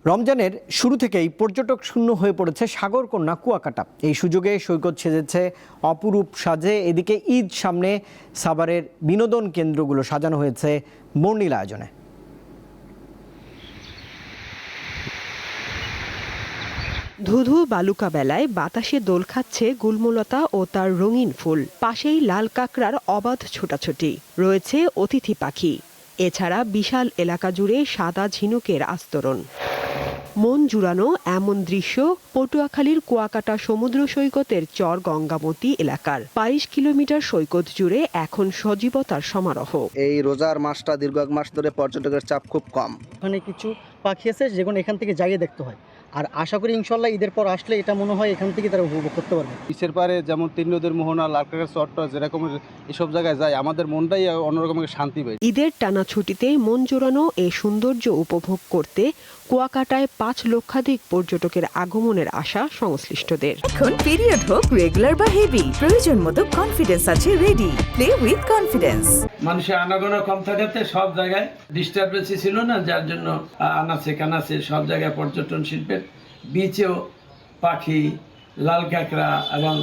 রমজানের শুরু থেকেই পর্যটক শূন্য হয়ে পড়েছে সাগরকন্যা কুয়াকাটা। এই সুযোগে সৈকত সেজেছে অপরূপ সাজে। এদিকে ঈদ সামনে সাভারের বিনোদন কেন্দ্রগুলো সাজানো হয়েছে বর্ণিল আয়োজনে। ধুধু বালুকা বেলায় বাতাসে দোল খাচ্ছে গুলমলতা ও তার রঙিন ফুল। পাশেই লাল কাঁকড়ার অবাধ ছোটাছুটি, রয়েছে অতিথি পাখি। এছাড়া বিশাল এলাকা জুড়ে সাদা ঝিনুকের আস্তরণ। মন জুড়ানো এমন দৃশ্য পটুয়াখালীর কুয়াকাটা সমুদ্র সৈকতের চর গঙ্গামতী এলাকার। 22 কিলোমিটার সৈকত জুড়ে এখন সজীবতার সমারোহ। এই রোজার মাসটা দীর্ঘ এক মাস ধরে পর্যটকের চাপ খুব কম। ওখানে কিছু পাখি আছে যেগুলো এখান থেকে যাইয়ে দেখতে হয়, আর আশা করি ইনশাল্লাহ ঈদের পর আসলে এটা মনে হয় এখান থেকে তারা উপভোগ করতে পারবে। বিচের পারে যেমন তিন নদীর মোহনা, লালকাকের চট্টর যেরকম এসব জায়গায় যায় আমাদের মনটাই অন্যরকম শান্তি পায়। ঈদের টানা ছুটিতে মন জোড়ানো এই সৌন্দর্য উপভোগ করতে কুয়াকাটায় 5 লক্ষাধিক পর্যটকের আগমনের আশা সংশ্লিষ্টদের। এখন পিরিয়ড হোক রেগুলার বা হেভি, প্রয়োজন মতো কনফিডেন্স আছে রেডি। Play with confidence. মানুষের আনাগোনা কম থাকাতে সব জায়গায় ডিস্টারবেন্সই ছিল না, যার জন্য আনাচে কানাচে সব জায়গায় পর্যটন শিল্পের বিচেও পাখি, লাল কাঁকড়া এবং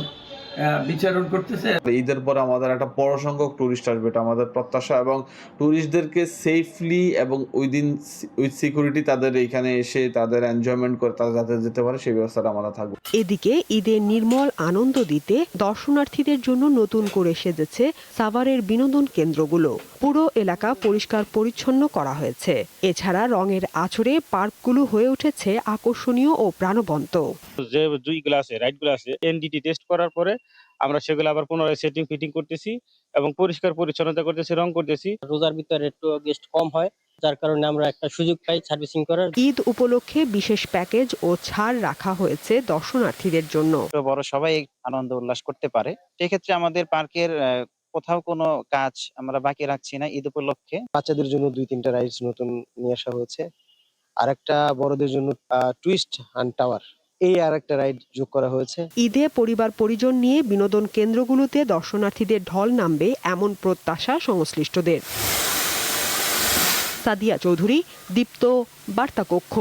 বিচরণ করতেছে। ঈদের পরে আমাদের একটা বড় সংখ্যক টুরিস্ট আসবে, এটা আমাদের প্রত্যাশা, এবং টুরিস্টদেরকে সেফলি এবং ওই দিন উইথ সিকিউরিটি তাদের এখানে এসে তাদের এনজয়মেন্ট করে তারা যাতে যেতে পারে সেই ব্যবস্থাটা আমাদের থাকবে। এদিকে ঈদের নির্মল আনন্দ দিতে দর্শনার্থীদের জন্য নতুন করে সেজেছে সাভারের বিনোদন কেন্দ্রগুলো। পুরো এলাকা পরিষ্কার পরিচ্ছন্ন করা হয়েছে। এছাড়া রঙের আঁচড়ে পার্কগুলো হয়ে উঠেছে আকর্ষণীয় ও প্রাণবন্ত। যে দুইগুলো আছে, রাইডগুলো আছে, এনডিটি টেস্ট করার পরে আমরা সেগুলো আবার পুনরায় সেটিং ফিটিং করতেছি এবং পরিষ্কার পরিচ্ছন্নতা করতেছি, রং করতেছি। রোজার ভিতরে একটু গেস্ট কম হয়, যার কারণে আমরা একটা সুযোগ পাই সার্ভিসিং করার। ঈদ উপলক্ষে বিশেষ প্যাকেজ ও ছাড় রাখা হয়েছে দর্শনার্থীদের জন্য। বড় সবাই আনন্দ উল্লাস করতে পারে, সেক্ষেত্রে আমাদের পার্কের কোথাও কোনো কাজ আমরা বাকি রাখছি না। ঈদ উপলক্ষে বাচ্চাদের জন্য 2-3টা রাইডস নতুন নিয়ে আসা হয়েছে, আর একটা বড়দের জন্য টুইস্ট অ্যান্ড টাওয়ার, এই আর একটা রাইড যোগ করা হয়েছে। ঈদে পরিবার পরিজন নিয়ে বিনোদন কেন্দ্রগুলোতে দর্শনার্থীদের ঢল নামবে এমন প্রত্যাশা সংশ্লিষ্টদের। সাদিয়া চৌধুরী, দীপ্ত, বার্তা কক্ষ।